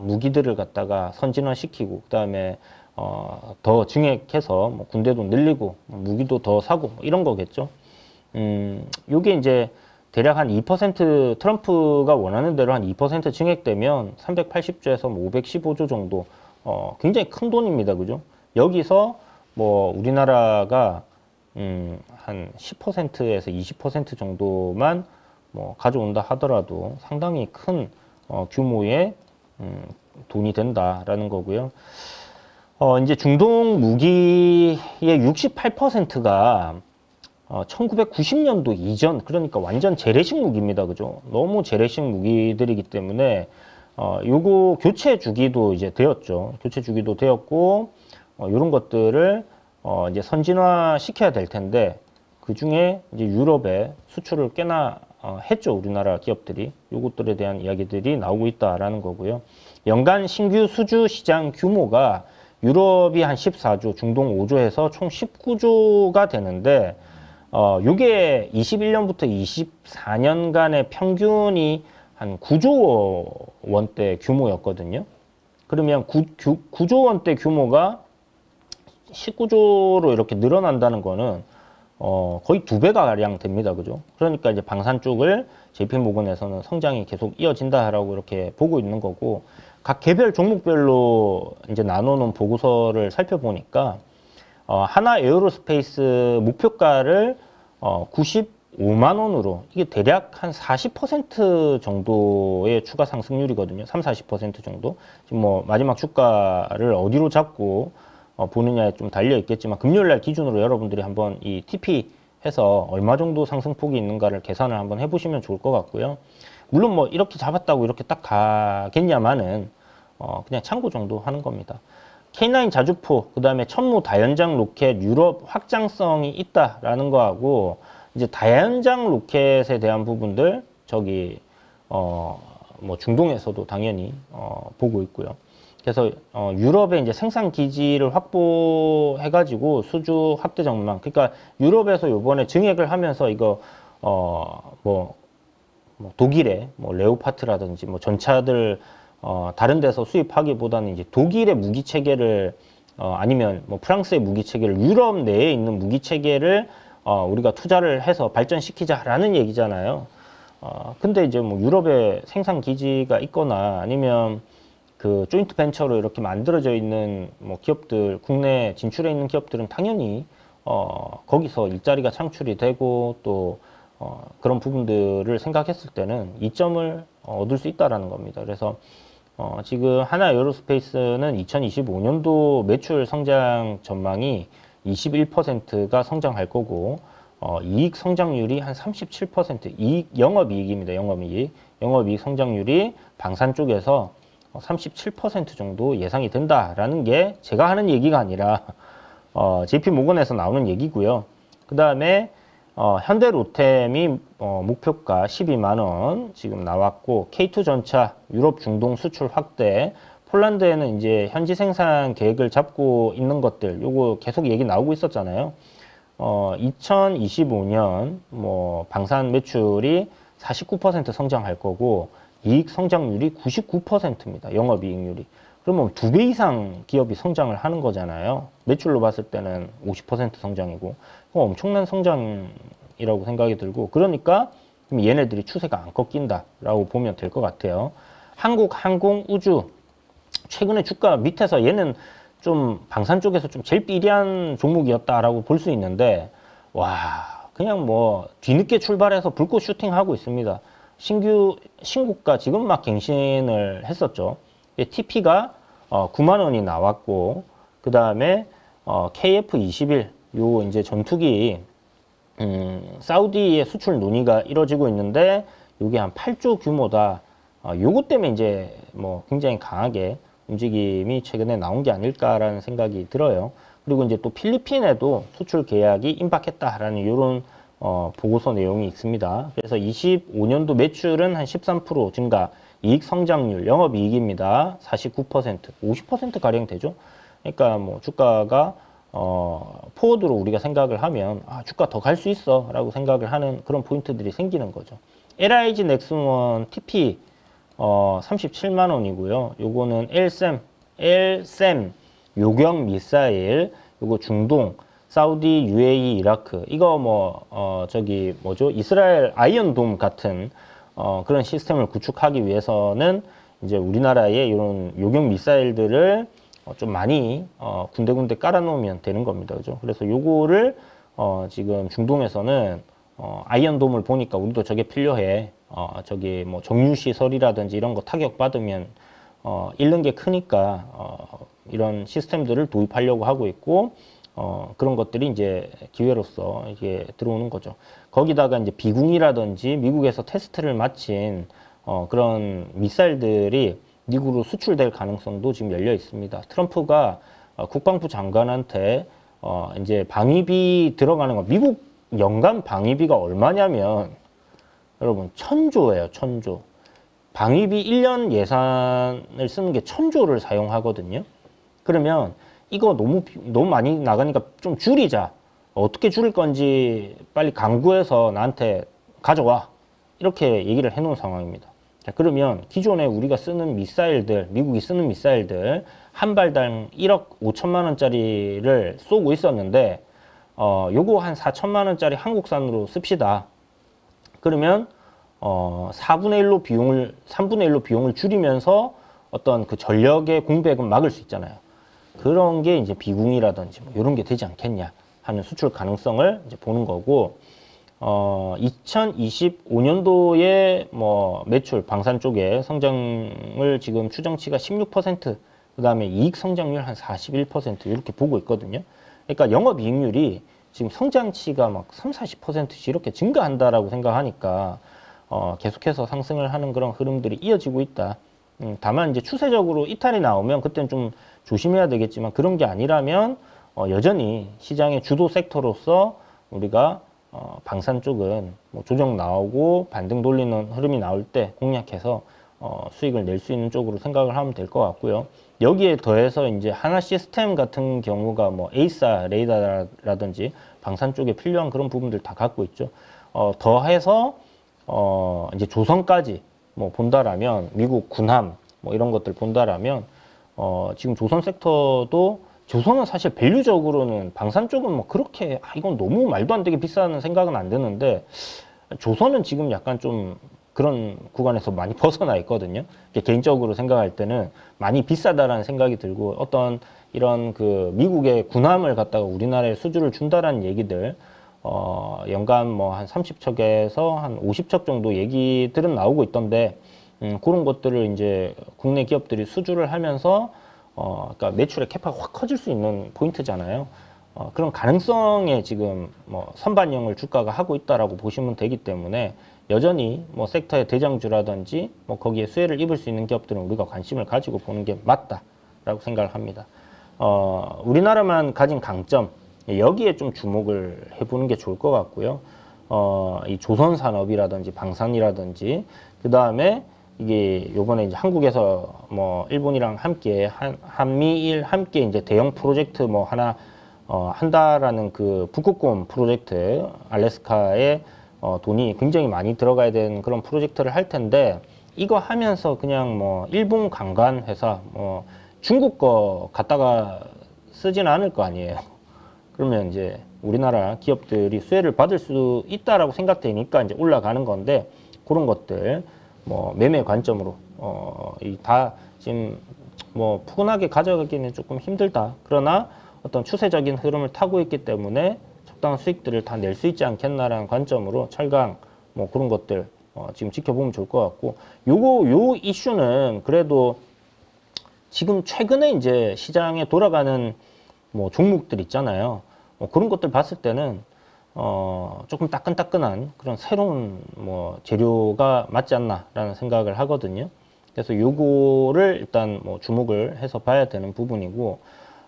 무기들을 갖다가 선진화시키고, 그다음에 더 증액해서 뭐 군대도 늘리고 무기도 더 사고 뭐 이런 거겠죠. 요게 이제 대략 한 2% 트럼프가 원하는 대로 한 2% 증액되면 380조에서 뭐 515조 정도, 굉장히 큰 돈입니다. 그죠? 여기서 뭐 우리나라가 한 10%에서 20% 정도만 뭐 가져온다 하더라도 상당히 큰 규모의 돈이 된다라는 거고요. 이제 중동 무기의 68%가 1990년도 이전, 그러니까 완전 재래식 무기입니다. 그죠? 너무 재래식 무기들이기 때문에 요거 교체 주기도 이제 되었죠. 교체 주기도 되었고, 요런 것들을 이제 선진화 시켜야 될 텐데, 그 중에 이제 유럽에 수출을 꽤나 했죠. 우리나라 기업들이. 요것들에 대한 이야기들이 나오고 있다라는 거고요. 연간 신규 수주 시장 규모가 유럽이 한 14조, 중동 5조 해서 총 19조가 되는데, 요게 21년부터 24년간의 평균이 한 9조 원대 규모였거든요. 그러면 9조 원대 규모가 19조로 이렇게 늘어난다는 거는 거의 2배가 가량 됩니다. 그죠? 그러니까 이제 방산 쪽을 JP모건에서는 성장이 계속 이어진다라고 이렇게 보고 있는 거고, 각 개별 종목별로 이제 나눠놓은 보고서를 살펴보니까 하나 에어로스페이스 목표가를 95만 원으로, 이게 대략 한 40% 정도의 추가 상승률이거든요. 30-40% 정도. 지금 뭐 마지막 주가를 어디로 잡고 보느냐에 좀 달려 있겠지만, 금요일 날 기준으로 여러분들이 한번 이 TP 해서 얼마 정도 상승폭이 있는가를 계산을 한번 해보시면 좋을 것 같고요. 물론 뭐 이렇게 잡았다고 이렇게 딱 가겠냐마는 그냥 참고 정도 하는 겁니다. K9 자주포, 그 다음에 천무 다연장 로켓 유럽 확장성이 있다라는 거하고, 이제 다연장 로켓에 대한 부분들 저기 뭐 중동에서도 당연히 보고 있고요. 그래서 유럽의 이제 생산 기지를 확보해 가지고 수주 확대 전망, 그러니까 유럽에서 요번에 증액을 하면서 이거 뭐 독일의 뭐 레오파트라든지 뭐 전차들 다른 데서 수입하기보다는 이제 독일의 무기 체계를 아니면 뭐 프랑스의 무기 체계를, 유럽 내에 있는 무기 체계를 우리가 투자를 해서 발전시키자라는 얘기잖아요. 근데 이제 뭐 유럽에 생산 기지가 있거나 아니면 그 조인트 벤처로 이렇게 만들어져 있는 뭐 기업들, 국내 진출해 있는 기업들은 당연히 거기서 일자리가 창출이 되고 또 그런 부분들을 생각했을 때는 이점을 얻을 수 있다라는 겁니다. 그래서 지금 하나 에어로스페이스는 2025년도 매출 성장 전망이 21%가 성장할 거고, 이익 성장률이 한 37%, 영업이익입니다. 영업이익 성장률이 방산 쪽에서 37% 정도 예상이 된다라는 게 제가 하는 얘기가 아니라 JP모건에서 나오는 얘기고요. 그 다음에 현대로템이 목표가 12만 원 지금 나왔고, K2 전차 유럽 중동 수출 확대, 폴란드에는 이제 현지 생산 계획을 잡고 있는 것들, 요거 계속 얘기 나오고 있었잖아요. 2025년 뭐 방산 매출이 49% 성장할 거고, 이익 성장률이 99%입니다. 영업이익률이. 그러면 2배 이상 기업이 성장을 하는 거잖아요. 매출로 봤을 때는 50% 성장이고, 엄청난 성장이라고 생각이 들고, 그러니까 얘네들이 추세가 안 꺾인다라고 보면 될 것 같아요. 한국항공우주, 최근에 주가 밑에서 얘는 좀 방산 쪽에서 좀 제일 삐리한 종목이었다라고 볼 수 있는데, 와, 그냥 뭐 뒤늦게 출발해서 불꽃 슈팅하고 있습니다. 신고가 지금 막 갱신을 했었죠. TP가 9만 원이 나왔고, 그 다음에 KF-21, 요 이제 전투기 사우디의 수출 논의가 이루어지고 있는데, 요게 한 8조 규모다. 요것 때문에 이제 뭐 굉장히 강하게 움직임이 최근에 나온 게 아닐까라는 생각이 들어요. 그리고 이제 또 필리핀에도 수출 계약이 임박했다라는 이런 보고서 내용이 있습니다. 그래서 25년도 매출은 한 13% 증가, 이익 성장률, 영업이익입니다. 49%, 50% 가량 되죠. 그러니까 뭐 주가가 포워드로 우리가 생각을 하면 주가 더 갈 수 있어 라고 생각을 하는 그런 포인트들이 생기는 거죠. LIG 넥스원 TP 37만 원이고요. 요거는 LSAM 요격 미사일, 요거 중동, 사우디, UAE, 이라크, 이거 뭐 저기 뭐죠? 이스라엘 아이언돔 같은 그런 시스템을 구축하기 위해서는 이제 우리나라의 이런 요격 미사일들을 좀 많이 군데군데 깔아놓으면 되는 겁니다. 그죠? 그래서 요거를 지금 중동에서는 아이언돔을 보니까 우리도 저게 필요해. 저기 뭐 정유시설이라든지 이런 거 타격받으면 잃는 게 크니까 이런 시스템들을 도입하려고 하고 있고 그런 것들이 이제 기회로서 이게 들어오는 거죠. 거기다가 이제 비궁이라든지 미국에서 테스트를 마친 그런 미사일들이 미국으로 수출될 가능성도 지금 열려 있습니다. 트럼프가 국방부 장관한테 이제 방위비 들어가는 거, 미국 연간 방위비가 얼마냐면 여러분 1000조예요. 1000조. 방위비 1년 예산을 쓰는 게 1000조를 사용하거든요. 그러면 이거 너무 많이 나가니까 좀 줄이자. 어떻게 줄일 건지 빨리 강구해서 나한테 가져와. 이렇게 얘기를 해놓은 상황입니다. 자, 그러면 기존에 우리가 쓰는 미사일들, 미국이 쓰는 미사일들 한 발당 1억 5천만 원짜리를 쏘고 있었는데 요거 한 4천만 원짜리 한국산으로 씁시다. 그러면 3분의 1로 비용을 줄이면서 어떤 그 전력의 공백은 막을 수 있잖아요. 그런 게 이제 비궁이라든지 뭐 이런 게 되지 않겠냐 하는 수출 가능성을 이제 보는 거고, 2025년도에 뭐 매출 방산 쪽에 성장을 지금 추정치가 16%, 그 다음에 이익 성장률 한 41% 이렇게 보고 있거든요. 그러니까 영업이익률이 지금 성장치가 막 30~40%씩 이렇게 증가한다라고 생각하니까 계속해서 상승을 하는 그런 흐름들이 이어지고 있다. 다만 이제 추세적으로 이탈이 나오면 그때는 좀 조심해야 되겠지만, 그런 게 아니라면 여전히 시장의 주도 섹터로서 우리가 방산 쪽은 뭐 조정 나오고 반등 돌리는 흐름이 나올 때 공략해서 수익을 낼 수 있는 쪽으로 생각을 하면 될 것 같고요. 여기에 더해서 이제 하나 시스템 같은 경우가 뭐 에이사 레이더라든지 방산 쪽에 필요한 그런 부분들 다 갖고 있죠. 더해서 이제 조선까지 뭐 본다라면, 미국 군함 뭐 이런 것들 본다라면 지금 조선 섹터도, 조선은 사실 밸류적으로는 방산 쪽은 뭐 그렇게 이건 너무 말도 안 되게 비싸는 생각은 안 드는데, 조선은 지금 약간 좀 그런 구간에서 많이 벗어나 있거든요. 개인적으로 생각할 때는 많이 비싸다라는 생각이 들고, 어떤 이런 그 미국의 군함을 갖다가 우리나라에 수주를 준다라는 얘기들, 연간 뭐 한 30척에서 한 50척 정도 얘기들은 나오고 있던데, 그런 것들을 이제 국내 기업들이 수주를 하면서 그러니까 매출의 캐파가 확 커질 수 있는 포인트잖아요. 그런 가능성에 지금 뭐 선반영을 주가가 하고 있다라고 보시면 되기 때문에, 여전히 뭐 섹터의 대장주라든지 뭐 거기에 수혜를 입을 수 있는 기업들은 우리가 관심을 가지고 보는 게 맞다라고 생각을 합니다. 우리나라만 가진 강점, 여기에 좀 주목을 해보는 게 좋을 것 같고요. 이 조선 산업이라든지 방산이라든지, 그 다음에 이게 요번에 이제 한국에서 뭐 일본이랑 함께 한미일 함께 이제 대형 프로젝트 뭐 하나 한다라는 그 북극곰 프로젝트, 알래스카에 돈이 굉장히 많이 들어가야 되는 그런 프로젝트를 할 텐데, 이거 하면서 그냥 뭐 일본 관광 회사 뭐 중국 거 갖다가 쓰지는 않을 거 아니에요. 그러면 이제 우리나라 기업들이 수혜를 받을 수 있다라고 생각되니까 이제 올라가는 건데, 그런 것들 뭐 매매 관점으로 이 다 지금 뭐 푸근하게 가져가기는 조금 힘들다. 그러나 어떤 추세적인 흐름을 타고 있기 때문에 적당한 수익들을 다 낼 수 있지 않겠나라는 관점으로 철강 뭐 그런 것들 지금 지켜보면 좋을 것 같고, 요 이슈는 그래도 지금 최근에 이제 시장에 돌아가는 뭐 종목들 있잖아요. 그런 것들 봤을 때는 조금 따끈따끈한 그런 새로운 뭐 재료가 맞지 않나라는 생각을 하거든요. 그래서 요거를 일단 뭐 주목을 해서 봐야 되는 부분이고,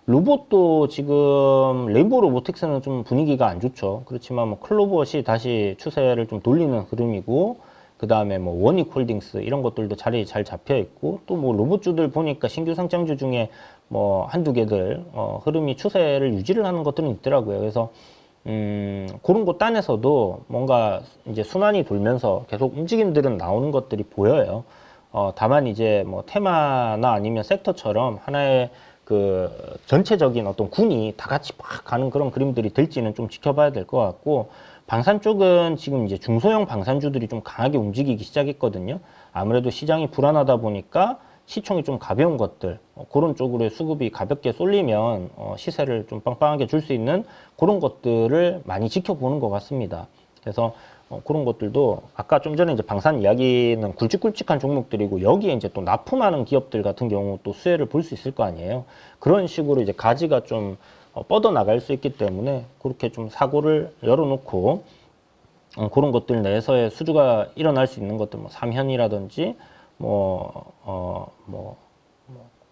로봇도 지금 레인보우 로보틱스는 좀 분위기가 안 좋죠. 그렇지만 뭐 클로버시 다시 추세를 좀 돌리는 흐름이고, 그 다음에 뭐 원익홀딩스 이런 것들도 자리 잘 잡혀 있고, 또 뭐 로봇주들 보니까 신규 상장주 중에 뭐 한두 개들 흐름이 추세를 유지를 하는 것들은 있더라고요. 그래서 그런 것 딴에서도 뭔가 이제 순환이 돌면서 계속 움직임들은 나오는 것들이 보여요. 다만 이제 뭐 테마나 아니면 섹터처럼 하나의 그 전체적인 어떤 군이 다 같이 막 가는 그런 그림들이 될지는 좀 지켜봐야 될 것 같고, 방산 쪽은 지금 이제 중소형 방산주들이 좀 강하게 움직이기 시작했거든요. 아무래도 시장이 불안하다 보니까 시총이 좀 가벼운 것들, 그런 쪽으로 수급이 가볍게 쏠리면 시세를 좀 빵빵하게 줄 수 있는 그런 것들을 많이 지켜보는 것 같습니다. 그래서 그런 것들도 아까 좀 전에 이제 방산 이야기는 굵직굵직한 종목들이고, 여기에 이제 또 납품하는 기업들 같은 경우 또 수혜를 볼 수 있을 거 아니에요. 그런 식으로 이제 가지가 좀 뻗어 나갈 수 있기 때문에 그렇게 좀 사고를 열어놓고 그런 것들 내에서의 수주가 일어날 수 있는 것들, 뭐 삼현이라든지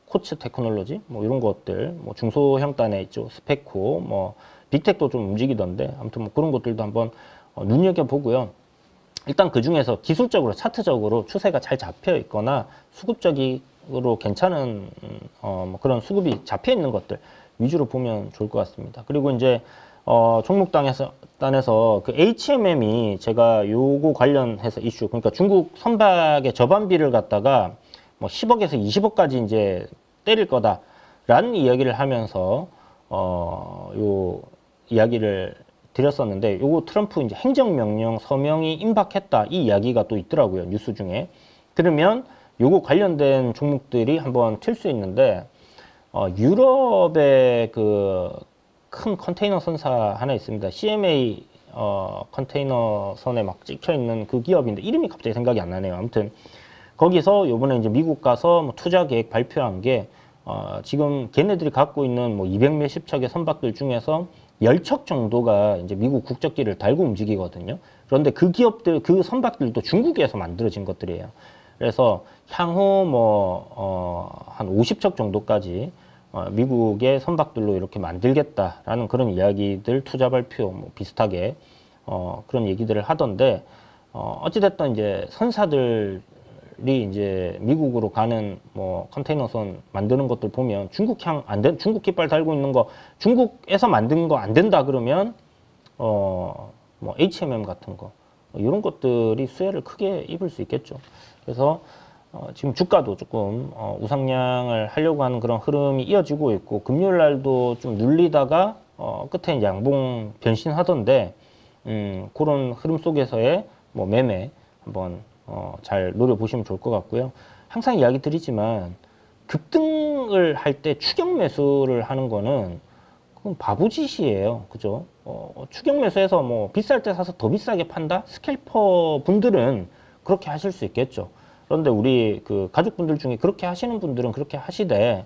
코츠 테크놀로지 뭐 이런 것들, 뭐 중소형단에 있죠. 스페코, 뭐 빅텍도 좀 움직이던데, 아무튼 뭐 그런 것들도 한번 눈여겨보고요. 일단 그 중에서 기술적으로 차트적으로 추세가 잘 잡혀 있거나 수급적으로 괜찮은 뭐 그런 수급이 잡혀 있는 것들 위주로 보면 좋을 것 같습니다. 그리고 이제 종목단에서 그 HMM이 제가 요거 관련해서 이슈, 그러니까 중국 선박의 저반비를 갖다가 뭐 10억에서 20억까지 이제 때릴 거다라는 이야기를 하면서 요 이야기를 드렸었는데, 요거 트럼프 이제 행정명령 서명이 임박했다, 이 이야기가 또 있더라고요, 뉴스 중에. 그러면 요거 관련된 종목들이 한번 튈 수 있는데, 유럽의 그 큰 컨테이너 선사 하나 있습니다. CMA 컨테이너선에 막 찍혀 있는 그 기업인데 이름이 갑자기 생각이 안 나네요. 아무튼 거기서 요번에 이제 미국 가서 뭐 투자 계획 발표한 게 지금 걔네들이 갖고 있는 뭐 200 몇십 척의 선박들 중에서 10척 정도가 이제 미국 국적기를 달고 움직이거든요. 그런데 그 기업들, 그 선박들도 중국에서 만들어진 것들이에요. 그래서 향후 한 50척 정도까지 미국의 선박들로 이렇게 만들겠다라는 그런 이야기들, 투자 발표 뭐 비슷하게 그런 얘기들을 하던데, 어찌됐든 이제 선사들이 이제 미국으로 가는 뭐 컨테이너선 만드는 것들 보면 중국향 안 된, 중국 깃발 달고 있는 거, 중국에서 만든 거 안 된다 그러면 뭐 HMM 같은 거 이런 것들이 수혜를 크게 입을 수 있겠죠. 그래서 지금 주가도 조금 우상향을 하려고 하는 그런 흐름이 이어지고 있고, 금요일 날도 좀 눌리다가 끝에 이제 양봉 변신하던데, 그런 흐름 속에서의 뭐 매매 한번 잘 노려보시면 좋을 것 같고요. 항상 이야기 드리지만 급등을 할 때 추격 매수를 하는 거는 그건 바보짓이에요. 그죠? 추격 매수해서 뭐 비쌀 때 사서 더 비싸게 판다? 스캘퍼 분들은 그렇게 하실 수 있겠죠. 그런데 우리 그 가족분들 중에 그렇게 하시는 분들은 그렇게 하시되,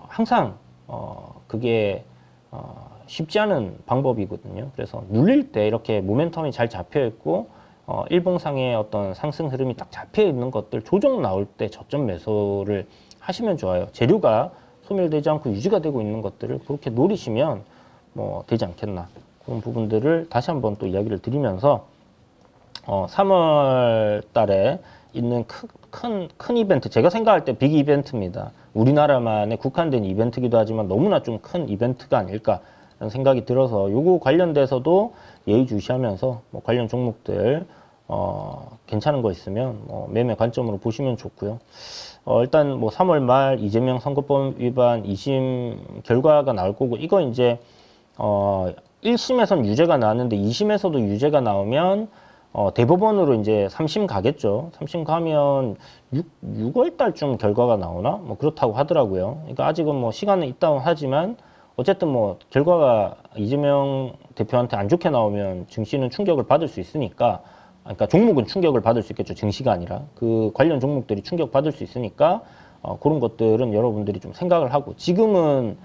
항상 그게 쉽지 않은 방법이거든요. 그래서 눌릴 때 이렇게 모멘텀이 잘 잡혀 있고 일봉상의 어떤 상승 흐름이 딱 잡혀 있는 것들, 조정 나올 때 저점 매수를 하시면 좋아요. 재료가 소멸되지 않고 유지가 되고 있는 것들을 그렇게 노리시면 뭐 되지 않겠나, 그런 부분들을 다시 한번 또 이야기를 드리면서 3월 달에 있는 큰 이벤트, 제가 생각할 때 빅 이벤트입니다. 우리나라만에 국한된 이벤트기도 하지만 너무나 좀 큰 이벤트가 아닐까라는 생각이 들어서, 요거 관련돼서도 예의주시하면서 뭐 관련 종목들 괜찮은 거 있으면 매매 관점으로 보시면 좋고요. 일단 뭐 3월 말 이재명 선거법 위반 2심 결과가 나올 거고, 이거 이제 1심에선 유죄가 나왔는데 2심에서도 유죄가 나오면 대법원으로 이제 3심 가겠죠. 3심 가면 6월 달쯤 결과가 나오나? 뭐 그렇다고 하더라고요. 그러니까 아직은 뭐 시간은 있다고 하지만, 어쨌든 뭐 결과가 이재명 대표한테 안 좋게 나오면 증시는 충격을 받을 수 있으니까, 그러니까 종목은 충격을 받을 수 있겠죠. 증시가 아니라 그 관련 종목들이 충격 받을 수 있으니까 그런 것들은 여러분들이 좀 생각을 하고, 지금은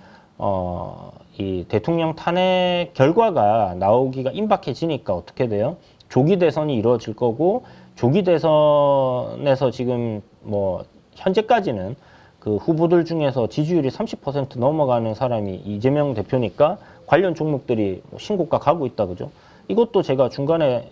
이 대통령 탄핵 결과가 나오기가 임박해지니까 어떻게 돼요? 조기 대선이 이루어질 거고, 조기 대선에서 지금 뭐 현재까지는 그 후보들 중에서 지지율이 30% 넘어가는 사람이 이재명 대표니까 관련 종목들이 신고가 가고 있다, 그죠? 이것도 제가 중간에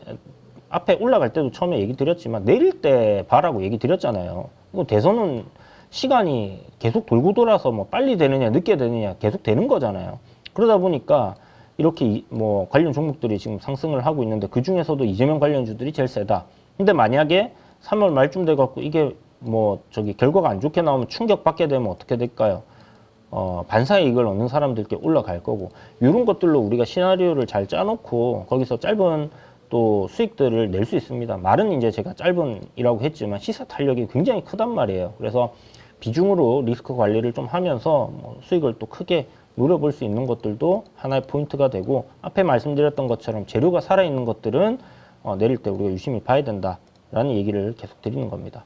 앞에 올라갈 때도 처음에 얘기 드렸지만 내릴 때 봐라고 얘기 드렸잖아요. 이거 대선은 시간이 계속 돌고 돌아서 뭐 빨리 되느냐 늦게 되느냐 계속 되는 거잖아요. 그러다 보니까 이렇게 뭐 관련 종목들이 지금 상승을 하고 있는데, 그 중에서도 이재명 관련주들이 제일 세다. 근데 만약에 3월 말쯤 돼갖고 이게 뭐 결과가 안 좋게 나오면 충격받게 되면 어떻게 될까요? 반사이익을 얻는 사람들께 올라갈 거고, 이런 것들로 우리가 시나리오를 잘 짜놓고 거기서 짧은 또 수익들을 낼 수 있습니다. 말은 이제 제가 짧은이라고 했지만 시세 탄력이 굉장히 크단 말이에요. 그래서 비중으로 리스크 관리를 좀 하면서 뭐 수익을 또 크게 노려볼 수 있는 것들도 하나의 포인트가 되고, 앞에 말씀드렸던 것처럼 재료가 살아있는 것들은 내릴 때 우리가 유심히 봐야 된다라는 얘기를 계속 드리는 겁니다.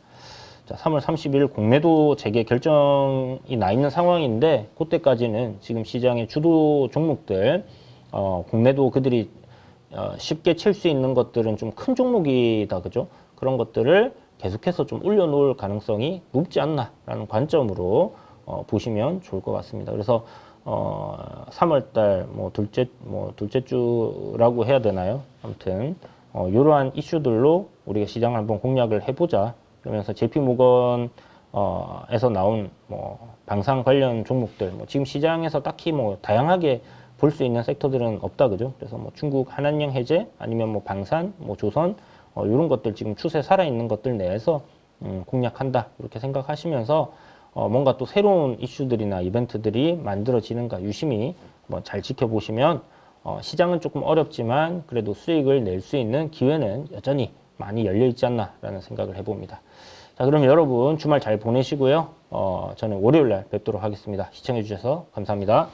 자, 3월 30일 공매도 재개 결정이 나 있는 상황인데, 그때까지는 지금 시장의 주도 종목들, 공매도 그들이 쉽게 칠 수 있는 것들은 좀 큰 종목이다, 그죠? 그런 것들을 계속해서 좀 올려놓을 가능성이 높지 않나라는 관점으로 보시면 좋을 것 같습니다. 그래서 3월달 둘째 주라고 해야 되나요? 아무튼 이러한 이슈들로 우리가 시장을 한번 공략을 해보자. 그러면서 JP모건 에서 나온 방산 관련 종목들, 지금 시장에서 딱히 다양하게 볼 수 있는 섹터들은 없다, 그죠? 그래서 중국 한한령 해제, 아니면 방산, 조선, 이런 것들 지금 추세 살아있는 것들 내에서 공략한다, 이렇게 생각하시면서 뭔가 또 새로운 이슈들이나 이벤트들이 만들어지는가 유심히 잘 지켜보시면 시장은 조금 어렵지만 그래도 수익을 낼 수 있는 기회는 여전히 많이 열려 있지 않나라는 생각을 해봅니다. 자, 그럼 여러분 주말 잘 보내시고요. 저는 월요일날 뵙도록 하겠습니다. 시청해주셔서 감사합니다.